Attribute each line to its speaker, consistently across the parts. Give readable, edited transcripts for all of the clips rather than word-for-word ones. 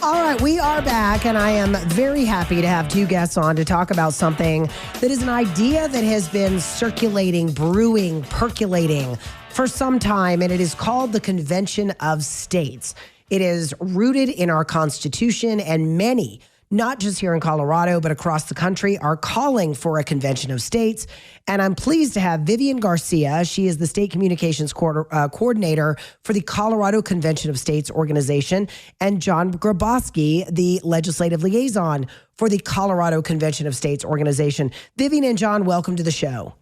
Speaker 1: All right, we are back, and I am very happy to have two guests on to talk about something that is an idea that has been circulating, brewing, percolating for some time, and it is called the Convention of States. It is rooted in our Constitution, and many, not just here in Colorado, but across the country, are calling for a Convention of States. And I'm pleased to have Vivian Garcia. She is the State Communications Coordinator for the Colorado Convention of States organization, and John Grabowski, the Legislative Liaison for the Colorado Convention of States organization. Vivian and John, welcome to the show.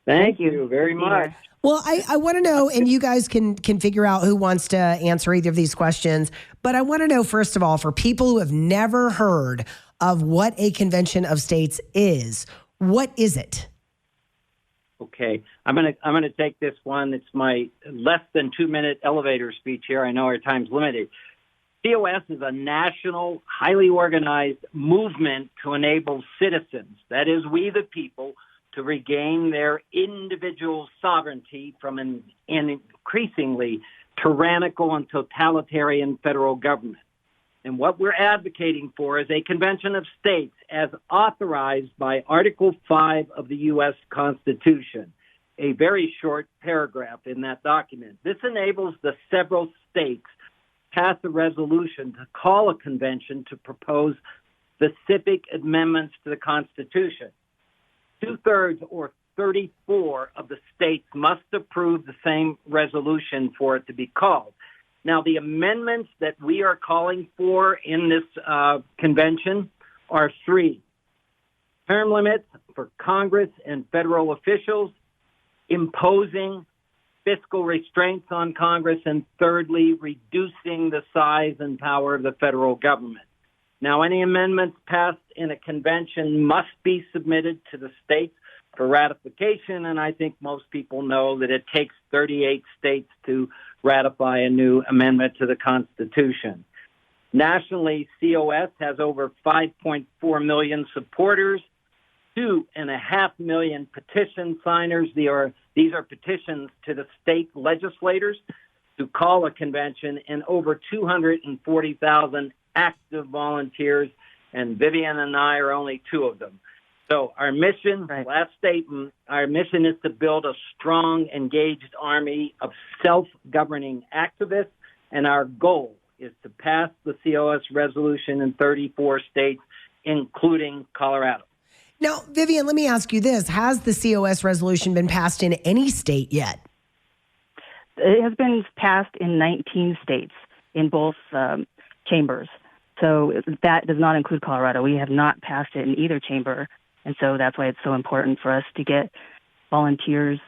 Speaker 2: Thank you very much.
Speaker 1: Well, I want to know, and you guys can figure out who wants to answer either of these questions, but I want to know, first of all, for people who have never heard of what a Convention of States is, what is it?
Speaker 2: Okay, I'm gonna take this one. It's my less than 2-minute elevator speech here. I know our time's limited. COS is a national, highly organized movement to enable citizens, that is, we the people, to regain their individual sovereignty from an increasingly tyrannical and totalitarian federal government. And what we're advocating for is a convention of states as authorized by Article 5 of the U.S. Constitution, a very short paragraph in that document. This enables the several states to pass a resolution to call a convention to propose specific amendments to the Constitution. 2/3 or 34 of the states must approve the same resolution for it to be called. Now, the amendments that we are calling for in this convention are 3. Term limits for Congress and federal officials, imposing fiscal restraints on Congress, and thirdly, reducing the size and power of the federal government. Now, any amendments passed in a convention must be submitted to the states for ratification, and I think most people know that it takes 38 states to ratify a new amendment to the Constitution. Nationally, COS has over 5.4 million supporters, 2.5 million petition signers. These are petitions to the state legislators to call a convention, and over 240,000 active volunteers, and Vivian and I are only 2 of them. So our mission, last statement, our mission is to build a strong, engaged army of self-governing activists, and our goal is to pass the COS resolution in 34 states, including Colorado.
Speaker 1: Now, Vivian, let me ask you this. Has the COS resolution been passed in any state yet?
Speaker 3: It has been passed in 19 states in both chambers. So that does not include Colorado. We have not passed it in either chamber, and so that's why it's so important for us to get volunteers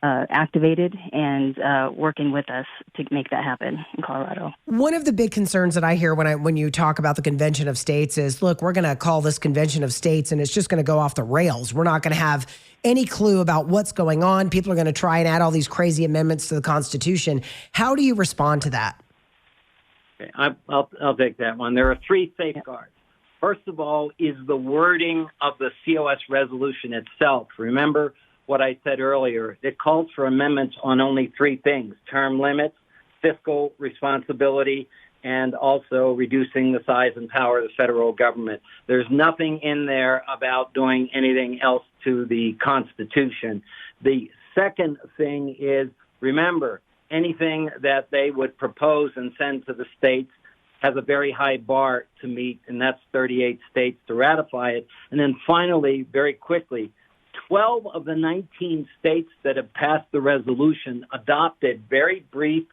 Speaker 3: activated and working with us to make that happen in Colorado.
Speaker 1: One of the big concerns that I hear when you talk about the Convention of States is, look, we're going to call this Convention of States and it's just going to go off the rails. We're not going to have any clue about what's going on. People are going to try and add all these crazy amendments to the Constitution. How do you respond to that?
Speaker 2: Okay, I'll take that one. There are 3 safeguards. First of all is the wording of the COS resolution itself. Remember what I said earlier. It calls for amendments on only 3 things: term limits, fiscal responsibility, and also reducing the size and power of the federal government. There's nothing in there about doing anything else to the Constitution. The second thing is, remember, anything that they would propose and send to the states has a very high bar to meet, and that's 38 states to ratify it. And then finally, very quickly, 12 of the 19 states that have passed the resolution adopted very brief,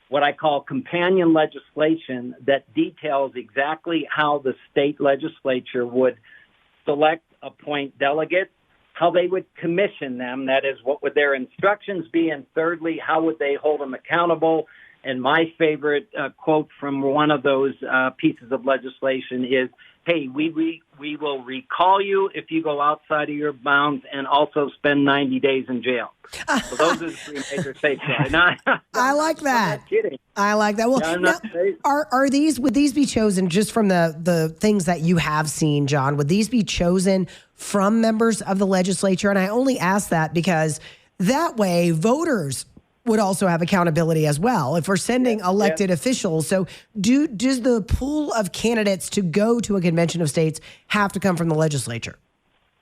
Speaker 2: what I call companion legislation that details exactly how the state legislature would select, appoint delegates, how they would commission them, that is, what would their instructions be, and thirdly, how would they hold them accountable. And my favorite quote from one of those pieces of legislation is, hey, we will recall you if you go outside of your bounds and also spend 90 days in jail. So those are the 3 major safeguards.
Speaker 1: I like that.
Speaker 2: I'm not kidding.
Speaker 1: I like that. Well, would these be chosen just from the things that you have seen, John? Would these be chosen from members of the legislature? And I only ask that because that way voters would also have accountability as well. If we're sending elected officials, so does the pool of candidates to go to a convention of states have to come from the legislature?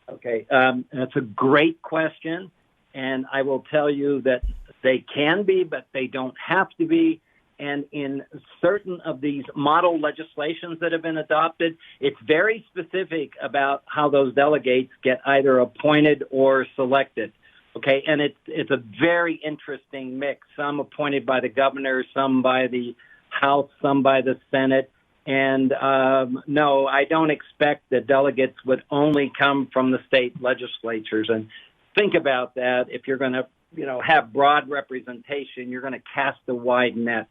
Speaker 2: Okay, that's a great question, and I will tell you that they can be, but they don't have to be. And in certain of these model legislations that have been adopted, it's very specific about how those delegates get either appointed or selected. Okay, and it's a very interesting mix. Some appointed by the governor, some by the House, some by the Senate. And no, I don't expect that delegates would only come from the state legislatures. And think about that. If you're going to, have broad representation, you're going to cast a wide net.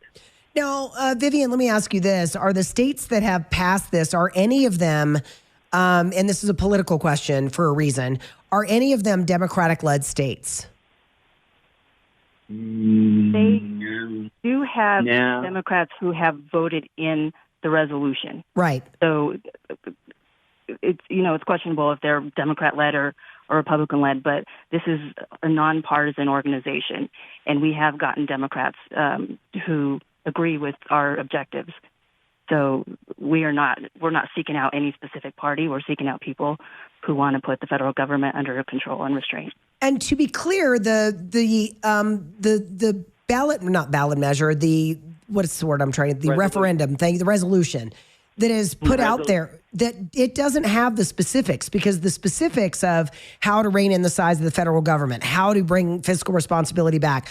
Speaker 1: Now, Vivian, let me ask you this. Are the states that have passed this, are any of them, and this is a political question for a reason, are any of them Democratic-led states?
Speaker 3: They do have Democrats who have voted in the resolution.
Speaker 1: Right.
Speaker 3: So it's questionable if they're Democrat-led or Republican-led, but this is a nonpartisan organization, and we have gotten Democrats who agree with our objectives. So we're not seeking out any specific party. We're seeking out people who want to put the federal government under control and restraint.
Speaker 1: And to be clear, the ballot, not ballot measure, the referendum thing, the resolution that is put out there, that it doesn't have the specifics, because the specifics of how to rein in the size of the federal government, how to bring fiscal responsibility back,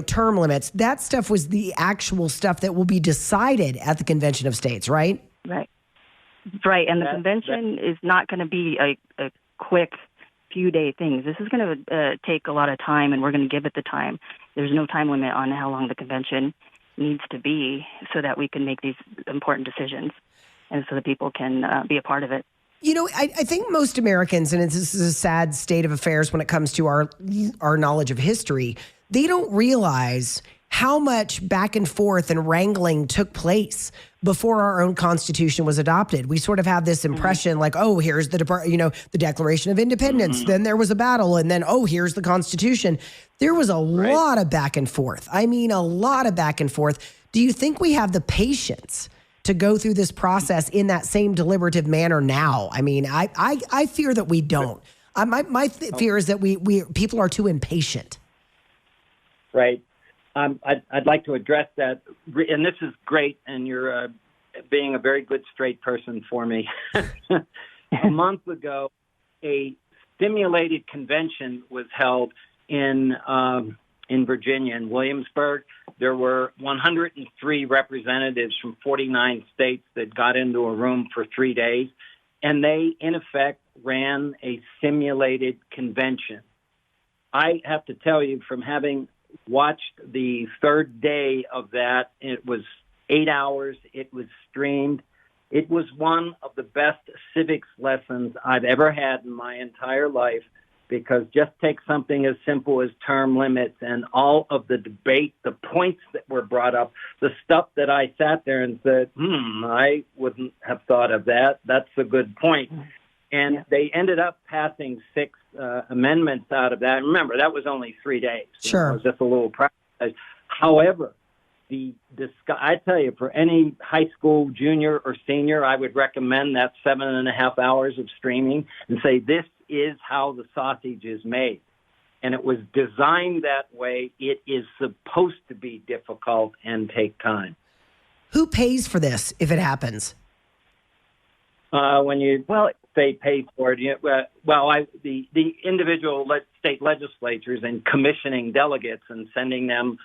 Speaker 1: term limits, that stuff was the actual stuff that will be decided at the Convention of States, right?
Speaker 3: Right. And the convention is not going to be a quick few-day thing. This is going to take a lot of time, and we're going to give it the time. There's no time limit on how long the convention needs to be so that we can make these important decisions and so that people can be a part of it.
Speaker 1: I think most Americans, and this is a sad state of affairs when it comes to our knowledge of history, they don't realize how much back and forth and wrangling took place before our own Constitution was adopted. We sort of have this impression like, oh, here's the Declaration of Independence. Then there was a battle, and then, oh, here's the Constitution. There was a lot of back and forth. I mean, a lot of back and forth. Do you think we have the patience to go through this process in that same deliberative manner now? I mean, I fear that we don't. My fear is that we people are too impatient.
Speaker 2: Right. I'd like to address that, and this is great, and you're being a very good straight person for me. A month ago, a stimulated convention was held in Virginia, in Williamsburg. There were 103 representatives from 49 states that got into a room for 3 days, and they, in effect, ran a simulated convention. I have to tell you, from having watched the third day of that, it was 8 hours, it was streamed. It was one of the best civics lessons I've ever had in my entire life, because just take something as simple as term limits and all of the debate, the points that were brought up, the stuff that I sat there and said, I wouldn't have thought of that. That's a good point. And they ended up passing 6 amendments out of that. Remember, that was only 3 days.
Speaker 1: Sure.
Speaker 2: It was just a little practice. However, I tell you, for any high school junior or senior, I would recommend that 7.5 hours of streaming and say, this is how the sausage is made. And it was designed that way. It is supposed to be difficult and take time.
Speaker 1: Who pays for this if it happens?
Speaker 2: When you say pay for it, the individual state legislatures and commissioning delegates and sending them,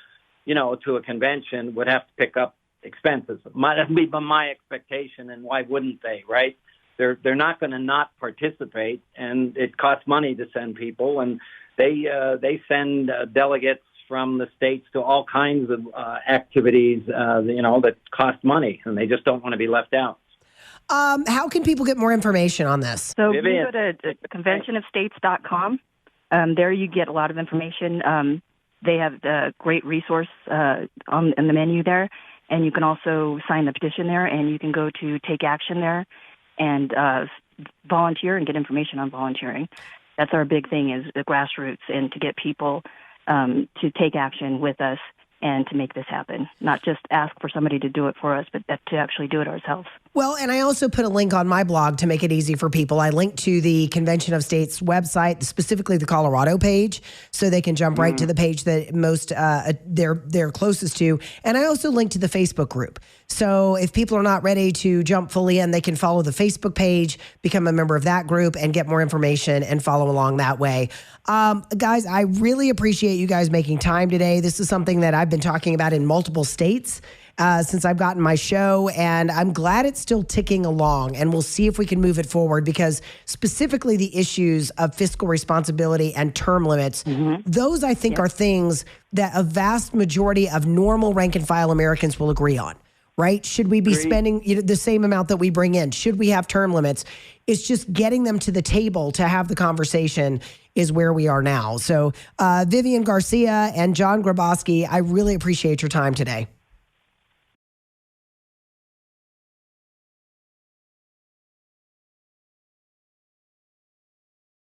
Speaker 2: to a convention would have to pick up expenses. That'd be my expectation, and why wouldn't they, right? They're not going to not participate, and it costs money to send people, and they send delegates from the states to all kinds of activities, that cost money, and they just don't want to be left out.
Speaker 1: How can people get more information on this?
Speaker 3: So Vivian, you go to conventionofstates.com. There you get a lot of information. They have a great resource in the menu there, and you can also sign the petition there, and you can go to Take Action there and volunteer and get information on volunteering. That's our big thing, is the grassroots, and to get people to take action with us and to make this happen. Not just ask for somebody to do it for us, but to actually do it ourselves.
Speaker 1: Well, and I also put a link on my blog to make it easy for people. I linked to the Convention of States website, specifically the Colorado page, so they can jump right to the page that most they're closest to. And I also linked to the Facebook group. So if people are not ready to jump fully in, they can follow the Facebook page, become a member of that group, and get more information and follow along that way. Guys, I really appreciate you guys making time today. This is something that I've been talking about in multiple states since I've gotten my show, and I'm glad it's still ticking along, and we'll see if we can move it forward, because specifically the issues of fiscal responsibility and term limits, those I think are things that a vast majority of normal rank and file Americans will agree on. Right? Should we be spending the same amount that we bring in? Should we have term limits? It's just getting them to the table to have the conversation is where we are now. So Vivian Garcia and John Grabowski, I really appreciate your time today.